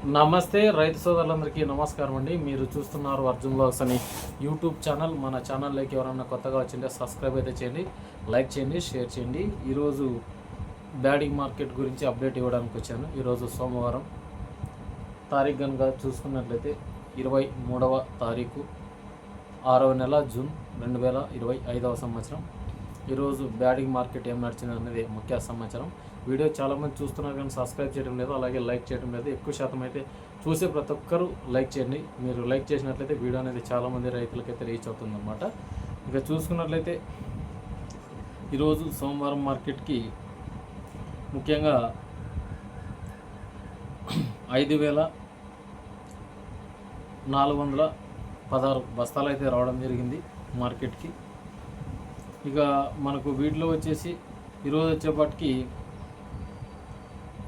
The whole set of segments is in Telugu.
నమస్తే రైతు సోదరులందరికీ నమస్కారం అండి. మీరు చూస్తున్నారు అర్జున్ వ్లాగ్స్ అని యూట్యూబ్ ఛానల్. మన ఛానల్లోకి ఎవరన్నా కొత్తగా వచ్చింటే సబ్స్క్రైబ్ అయితే చేయండి, లైక్ చేయండి, షేర్ చేయండి. ఈరోజు బ్యాడింగ్ మార్కెట్ గురించి అప్డేట్ ఇవ్వడానికి వచ్చాను. ఈరోజు సోమవారం తారీఖు కనుక చూసుకున్నట్లయితే 23వ తారీఖు 6వ నెల జూన్ 2025వ సంవత్సరం. ఈరోజు బ్యాడింగ్ మార్కెట్ ఏం నడిచింది అనేది ముఖ్య సమాచారం. వీడియో చాలామంది చూస్తున్నారు కానీ సబ్స్క్రైబ్ చేయడం లేదు, అలాగే లైక్ చేయడం లేదు. ఎక్కువ శాతం అయితే చూసే ప్రతి ఒక్కరూ లైక్ చేయండి. మీరు లైక్ చేసినట్లయితే వీడియో అనేది చాలామంది రైతులకైతే రీచ్ అవుతుందన్నమాట. ఇక చూసుకున్నట్లయితే ఈరోజు సోమవారం మార్కెట్కి ముఖ్యంగా 5,416 బస్తాలు అయితే రావడం జరిగింది మార్కెట్కి. ఇక మనకు వీటిలో వచ్చేసి ఈరోజు వచ్చేపాటికి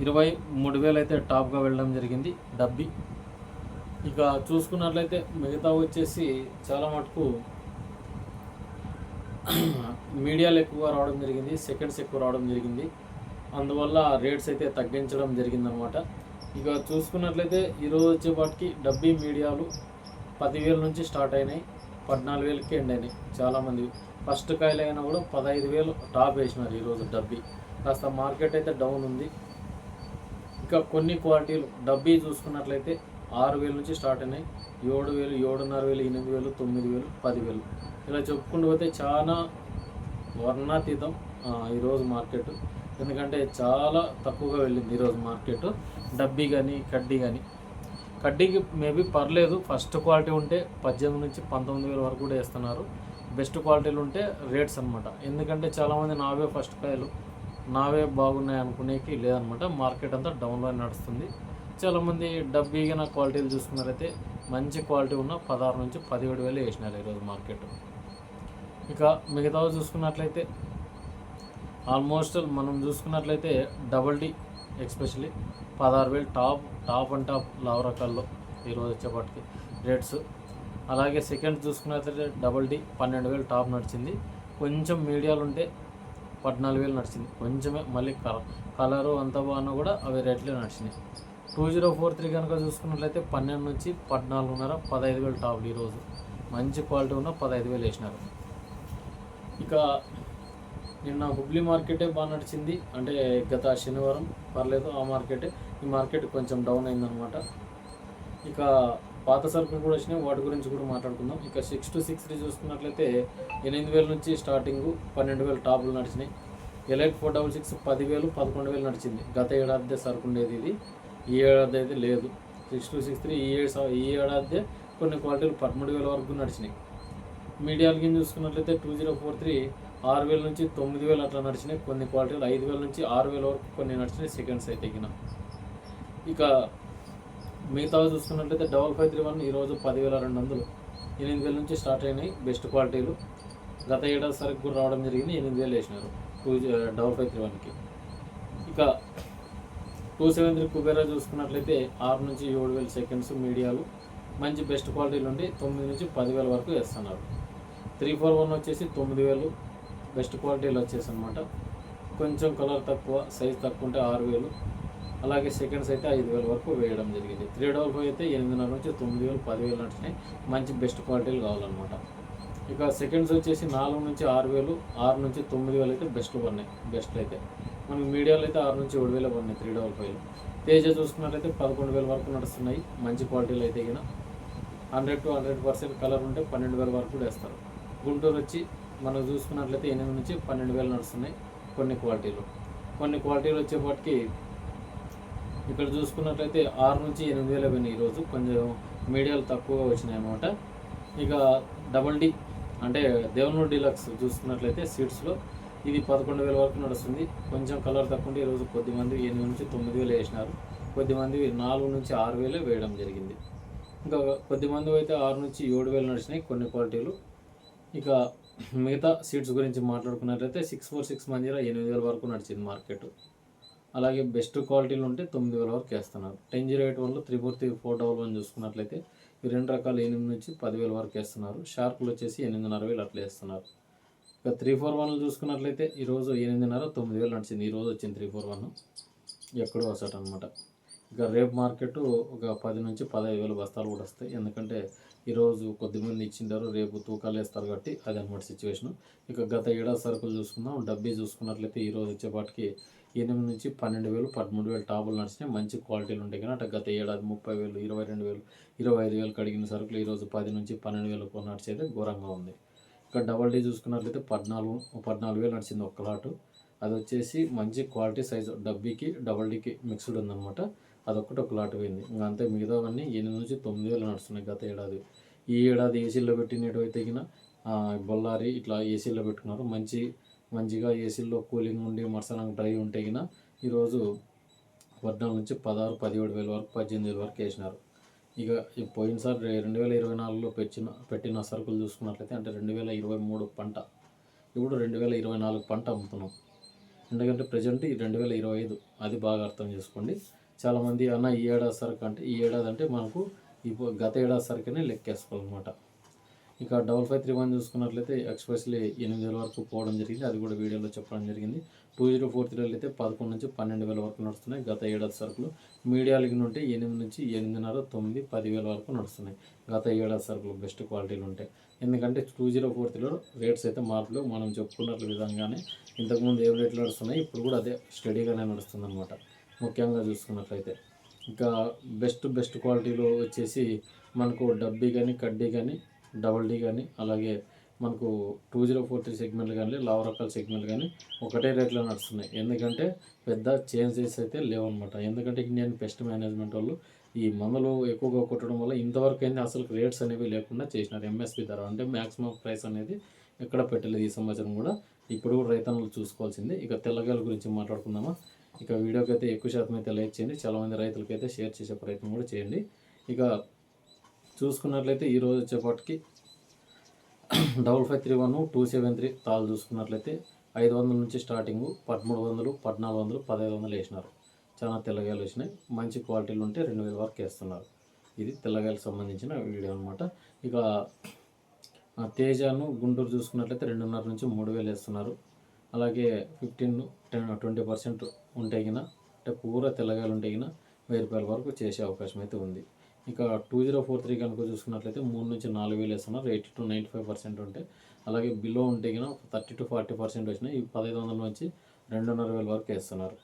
23,000 అయితే టాప్గా వెళ్ళడం జరిగింది డబ్బి. ఇక చూసుకున్నట్లయితే మిగతా వచ్చేసి చాలా మటుకు మీడియాలు ఎక్కువ రావడం జరిగింది, సెకండ్స్ ఎక్కువ రావడం జరిగింది. అందువల్ల రేట్స్ అయితే తగ్గించడం జరిగిందనమాట. ఇక చూసుకున్నట్లయితే ఈరోజు వచ్చేపాటికి డబ్బీ మీడియాలు 10,000 నుంచి స్టార్ట్ అయినాయి, 14,000కి ఎండ్ అయినాయి. చాలామంది ఫస్ట్ కాయలు అయినా కూడా 15,000 టాప్ వేసినారు ఈరోజు డబ్బీ. కాస్త మార్కెట్ అయితే డౌన్ ఉంది. ఇంకా కొన్ని క్వాలిటీలు డబ్బీ చూసుకున్నట్లయితే 6,000 నుంచి స్టార్ట్ అయినాయి, 7,000, 7,500, 8,000, 9,000, 10,000 ఇలా చెప్పుకుంటూ పోతే చాలా వర్ణాతీతం ఈరోజు మార్కెట్. ఎందుకంటే చాలా తక్కువగా వెళ్ళింది ఈరోజు మార్కెట్. డబ్బీ కానీ కడ్డీ కానీ, కడ్డీకి మేబీ పర్లేదు, ఫస్ట్ క్వాలిటీ ఉంటే 18,000 నుంచి 19,000 వరకు కూడా వేస్తున్నారు. బెస్ట్ క్వాలిటీలు ఉంటే రేట్స్ అనమాట. ఎందుకంటే చాలామంది నావే ఫస్ట్ కాయలు, నావే బాగున్నాయి అనుకునేకి లేదనమాట. మార్కెట్ అంతా డౌన్లో నడుస్తుంది. చాలామంది డబ్బీగా క్వాలిటీలు చూసుకున్నారైతే మంచి క్వాలిటీ ఉన్న 16 నుంచి 17,000 వేసినారు ఈరోజు మార్కెట్. ఇక మిగతావి చూసుకున్నట్లయితే ఆల్మోస్ట్ మనం చూసుకున్నట్లయితే double D especially 16,000 top and top లావ్ రకాల్లో ఈరోజు వచ్చేపాటికి రేట్స్. అలాగే సెకండ్ చూసుకున్నట్లయితే డబల్ డి 12,000 టాప్ నడిచింది. కొంచెం మీడియాలు ఉంటే 14,000 నడిచింది. కొంచెమే మళ్ళీ కలరు అంతా బాగున్నా కూడా అవి రేట్లే నడిచినాయి. 2043 కనుక చూసుకున్నట్లయితే 12 నుంచి 14,500, 15,000 టాప్లు ఈరోజు. మంచి క్వాలిటీ ఉన్న 15,000 వేసినారు. ఇక నిన్న హుబ్లీ మార్కెటే బాగా నడిచింది, అంటే గత శనివారం పర్లేదు ఆ మార్కెటే. ఈ మార్కెట్ కొంచెం డౌన్ అయిందనమాట. ఇక పాత సరుకులు కూడా వచ్చినాయి, వాటి గురించి కూడా మాట్లాడుకుందాం. ఇక 6263 చూసుకున్నట్లయితే 8,000 నుంచి స్టార్టింగ్ 12,000 టాపులు నడిచినాయి. ఎలైట్ 466 10,000, 11,000 నడిచింది. గత ఏడాది సరుకు ఉండేది ఇది, ఈ ఏడాది అయితే లేదు. 6263 ఈ ఏడాది కొన్ని క్వాలిటీలు 13,000 వరకు నడిచినాయి. మీడియాల కింద చూసుకున్నట్లయితే 2043 6,000 నుంచి 9,000 అట్లా నడిచినాయి. కొన్ని క్వాలిటీలు 5,000 నుంచి 6,000 వరకు కొన్ని నడిచినాయి. సెకండ్స్ అయితే ఇక మిగతా చూసుకున్నట్లయితే 5531 ఈరోజు 10,200, 8,000 నుంచి స్టార్ట్ అయినాయి బెస్ట్ క్వాలిటీలు. గత ఏడాది సరుకు కూడా రావడం జరిగింది, 8,000 వేసినారు 5531కి. ఇక 273 కుబేరా చూసుకున్నట్లయితే 6 నుంచి 7,000 సెకండ్స్ మీడియాలు మంచి బెస్ట్ క్వాలిటీలు ఉండి 9 నుంచి 10,000 వరకు వేస్తున్నారు. 341 వచ్చేసి 9,000 బెస్ట్ క్వాలిటీలు వచ్చేసి అనమాట. కొంచెం కలర్ తక్కువ, సైజ్ తక్కువ ఉంటే 6,000. అలాగే సెకండ్స్ అయితే 5,000 వరకు వేయడం జరిగింది. 355 అయితే 8,500 నుంచి 9,000, 10,000 నడిచినాయి. మంచి బెస్ట్ క్వాలిటీలు కావాలన్నమాట. ఇక సెకండ్స్ వచ్చేసి 4 నుంచి 6,000, 6 నుంచి 9,000 అయితే బెస్ట్లు పడినాయి. బెస్ట్లు అయితే మనకి మీడియాలో అయితే 6 నుంచి 7,000 పడినాయి 355. తేజ చూసుకున్నట్లయితే 11,000 వరకు నడుస్తున్నాయి. మంచి క్వాలిటీలు అయితే 100 to 100% కలర్ ఉంటే 12,000 వరకు కూడా వేస్తారు. గుంటూరు వచ్చి మనం చూసుకున్నట్లయితే 8 నుంచి 12,000 నడుస్తున్నాయి కొన్ని క్వాలిటీలు. కొన్ని క్వాలిటీలు వచ్చేపాటికి ఇక్కడ చూసుకున్నట్లయితే 6 నుంచి 8,000 పోయినాయి ఈరోజు. కొంచెం మీడియాలు తక్కువగా వచ్చినాయి అన్నమాట. ఇక డబల్ డి అంటే దేవనూరు డీలక్స్ చూసుకున్నట్లయితే సీట్స్లో ఇది 11,000 వరకు నడుస్తుంది. కొంచెం కలర్ తక్కువ ఉంటే ఈరోజు కొద్దిమంది 8 నుంచి 9,000 వేసినారు. కొద్దిమంది 4 నుంచి 6,000 వేయడం జరిగింది. ఇంకా కొద్దిమంది అయితే 6 నుంచి 7,000 నడిచినాయి కొన్ని క్వాలిటీలు. ఇక మిగతా సీట్స్ గురించి మాట్లాడుకున్నట్లయితే 646 మంజీరా 8,000 వరకు నడిచింది మార్కెట్. అలాగే బెస్ట్ క్వాలిటీలు ఉంటే 9,000 వరకు వేస్తున్నారు. 1008 343 411 చూసుకున్నట్లయితే ఈ రెండు రకాలు 8 నుంచి 10,000 వరకు వేస్తున్నారు. షార్పులు వచ్చేసి 8,500 అట్లా వేస్తున్నారు. ఇక 341 చూసుకున్నట్లయితే ఈరోజు 8,500, 9,000 నడిచింది. ఈరోజు వచ్చింది 341 ఎక్కడో వసట అనమాట. ఇక రేపు మార్కెట్ ఒక 10 నుంచి 15,000 బస్తాలు కూడా వస్తాయి. ఎందుకంటే ఈరోజు కొద్దిమంది ఇచ్చింటారు, రేపు తూకాలు వేస్తారు కాబట్టి అది అనమాట సిచ్యువేషన్. ఇక గత ఏడాది సరుకులు చూసుకుందాం. డబ్బీ చూసుకున్నట్లయితే ఈరోజు వచ్చేపాటికి 8 నుంచి 12,000, 13,000 టాపులు నడిచినాయి. మంచి క్వాలిటీలు ఉంటాయి కానీ అటు గత ఏడాది 30,000, 22,000, 25,000 కడిగిన సరుకులు ఈరోజు 10 నుంచి 12,000 నడిచేది ఘోరంగా ఉంది. ఇక డబల్ డీ చూసుకున్నట్లయితే 14,000 నడిచింది ఒక్క లాటు. అది వచ్చేసి మంచి క్వాలిటీ సైజు డబ్బీకి డబల్ డీకి మిక్స్డ్ ఉందన్నమాట. అదొక్కటి ఒక లాట్ పోయింది. ఇంకా అంతే మిగతావన్నీ 8 నుంచి 9,000 నడుస్తున్నాయి గత ఏడాది. ఈ ఏడాది ఏసీలో పెట్టినటువంటి తగిన బొల్లారి ఇట్లా ఏసీలో పెట్టుకున్నారు. మంచిగా ఏసీలో కూలింగ్ ఉండి మరసనంగా డ్రై ఉంటే గిన ఈరోజు 14 నుంచి 16, 17,000 వరకు 18,000 వరకు వేసినారు. ఇక పోయినసారి 2024లో పెట్టిన సరుకులు చూసుకున్నట్లయితే అంటే 2023 పంట, ఇప్పుడు 2024 పంట అమ్ముతున్నాం. ఎందుకంటే ప్రజెంట్ ఈ 2025 అది బాగా అర్థం చేసుకోండి. చాలామంది అన్న ఈ ఏడాది సరుకు అంటే ఈ ఏడాది అంటే మనకు గత ఏడాది సరుకునే లెక్కేసుకోవాలన్నమాట. ఇక 5531 చూసుకున్నట్లయితే ఎక్స్ప్రెస్లీ 8,000 వరకు పోవడం జరిగింది. అది కూడా వీడియోలో చెప్పడం జరిగింది. 2043 అయితే 11 నుంచి 12,000 వరకు నడుస్తున్నాయి గత ఏడాది సరుకులు. మీడియా లిగిన ఉంటే 8 నుంచి 8,500, 9, 10,000 వరకు నడుస్తున్నాయి గత ఏడాది సరుకులు బెస్ట్ క్వాలిటీలు ఉంటాయి. ఎందుకంటే 2043లో రేట్స్ అయితే మార్పులు మనం చెప్పుకున్నట్లు విధంగానే ఇంతకుముందు ఏ రేట్లు నడుస్తున్నాయి ఇప్పుడు కూడా అదే స్టడీగానే నడుస్తుంది అనమాట. ముఖ్యంగా చూసుకున్నట్లయితే ఇంకా బెస్ట్ క్వాలిటీలో వచ్చేసి మనకు డబ్బీ కానీ కడ్డీ కానీ డబల్ డీ కానీ అలాగే మనకు 2043 సెగ్మెంట్లు కానీ లావు రకాల సెగ్మెంట్లు కానీ ఒకటే రేట్లో నడుస్తున్నాయి. ఎందుకంటే పెద్ద చేంజెస్ అయితే లేవన్నమాట. ఎందుకంటే ఇండియన్ పెస్ట్ మేనేజ్మెంట్ వాళ్ళు ఈ మందులు ఎక్కువగా కొట్టడం వల్ల ఇంతవరకు అయితే అసలు రేట్స్ అనేవి లేకుండా చేసినారు. ఎంఎస్పి ధర అంటే మ్యాక్సిమం ప్రైస్ అనేది ఎక్కడ పెట్టలేదు ఈ సంవత్సరం కూడా. ఇప్పుడు కూడా రైతన్నులు చూసుకోవాల్సింది. ఇక తెల్లగాయల గురించి మాట్లాడుకుందామా. ఇక వీడియోకి అయితే ఎక్కువ శాతం అయితే లైక్ చేయండి. చాలామంది రైతులకైతే షేర్ చేసే ప్రయత్నం కూడా చేయండి. ఇక చూసుకున్నట్లయితే ఈరోజు వచ్చేపాటికి 5531, 273 తాళ్ళు చూసుకున్నట్లయితే 500 నుంచి స్టార్టింగ్ 1300, 1400, 1500 వేసినారు. చాలా తెల్లగాయలు వచ్చినాయి. మంచి క్వాలిటీలు ఉంటే 2,000 వరకు వేస్తున్నారు. ఇది తెల్లగాయలకు సంబంధించిన వీడియో అనమాట. ఇక తేజాను గుంటూరు చూసుకున్నట్లయితే 2,500 నుంచి 3,000 వేస్తున్నారు. అలాగే 15-20% ఉంటే గిన అంటే పూర తెల్లగాయలు ఉంటే గిన 1,000 రూపాయల వరకు చేసే అవకాశం అయితే ఉంది. ఇక 2043 కనుక చూసుకున్నట్లయితే 3 నుంచి 4,000 వేస్తున్నారు. 80-95% ఉంటే. అలాగే బిలో ఉంటే గిన 30-40% వచ్చినాయి. ఈ 1,500 నుంచి 2,500 వరకు వేస్తున్నారు.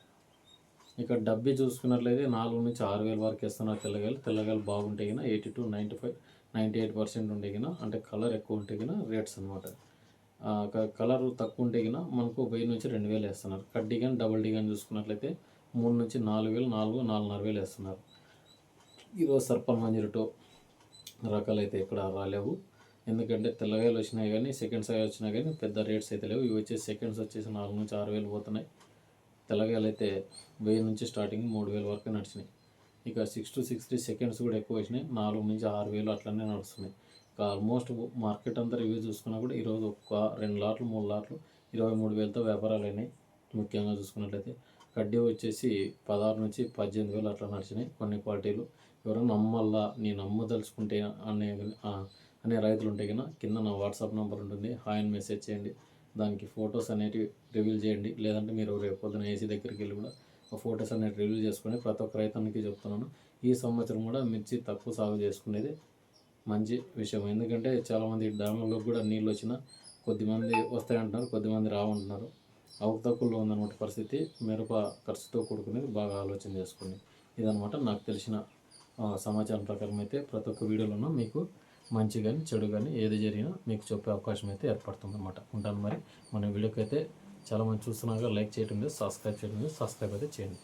ఇక డబ్బీ చూసుకున్నట్లయితే 4 నుంచి 6,000 వరకు వేస్తున్నారు తెల్లగాయలు బాగుంటే గిన 80-95-98% ఉంటే గిన అంటే కలర్ ఎక్కువ ఉంటే గిన రేట్స్ అనమాట. కలర్ తక్కువ ఉంటే గిన మనకు 1000 నుంచి 2,000 వేస్తున్నారు. కడ్డీ కానీ డబల్ డీ కానీ చూసుకున్నట్లయితే 3 నుంచి 4,000, 4,500 వేస్తున్నారు. ఈరోజు సర్పల్ మంజీరటో రకాలు అయితే ఇక్కడ రాలేవు. ఎందుకంటే తెల్లగాయలు వచ్చినాయి కానీ సెకండ్స్ వచ్చినా కానీ పెద్ద రేట్స్ అయితే లేవు. ఇవి వచ్చేసి సెకండ్స్ వచ్చేసి 4 నుంచి 6,000 పోతున్నాయి. తెల్లగాయలు అయితే 1000 నుంచి స్టార్టింగ్ 3,000 వరకు నడిచినాయి. ఇక 6 to 60 సెకండ్స్ కూడా ఎక్కువ వచ్చినాయి. 4 నుంచి 6,000 అట్లనే నడుస్తున్నాయి. ఇక ఆల్మోస్ట్ మార్కెట్ అంతా రివ్యూ చూసుకున్నా కూడా ఈరోజు ఒక 2 లాట్లు 3 లాట్లు 23,000తో వ్యాపారాలు అయినాయి. ముఖ్యంగా చూసుకున్నట్లయితే కడ్డీ వచ్చేసి 16 నుంచి 18,000 అట్లా నడిచినాయి కొన్ని క్వాలిటీలు. ఎవరైనా నమ్మల్లా నేను నమ్మదలుచుకుంటే అనే రైతులు ఉంటే కన్నా కింద నా వాట్సాప్ నెంబర్ ఉంటుంది. హాయ్ అని మెసేజ్ చేయండి. దానికి ఫొటోస్ అనేటివి రివీల్ చేయండి. లేదంటే మీరు రేపు పొద్దున ఏసీ దగ్గరికి వెళ్ళి కూడా ఆ ఫొటోస్ అనేవి రివీల్ చేసుకొని ప్రతి ఒక్క రైతానికి చెప్తున్నాను. ఈ సంవత్సరం కూడా మిర్చి తక్కువ సాగు చేసుకునేది మంచి విషయం. ఎందుకంటే చాలామంది డ్యాములకు కూడా నీళ్ళు వచ్చినా కొద్దిమంది వస్తాయంటున్నారు, కొద్దిమంది రావంటున్నారు. అవకతవకల్లో ఉందన్నమాట పరిస్థితి. మిరప ఖర్చుతో కూడుకునేది బాగా ఆలోచన చేసుకోండి. ఇదనమాట నాకు తెలిసిన సమాచారం ప్రకారం అయితే ప్రతి ఒక్క వీడియోలోనూ మీకు మంచి కానీ చెడు కానీ ఏది జరిగినా మీకు చెప్పే అవకాశం అయితే ఏర్పడుతుంది అన్నమాట. ఉంటాను మరి. మన వీడియోకి అయితే చాలామంది చూస్తున్నాగా లైక్ చేయడం లేదు, సబ్స్క్రైబ్ చేయడం లేదు. సబ్స్క్రైబ్ అయితే చేయండి.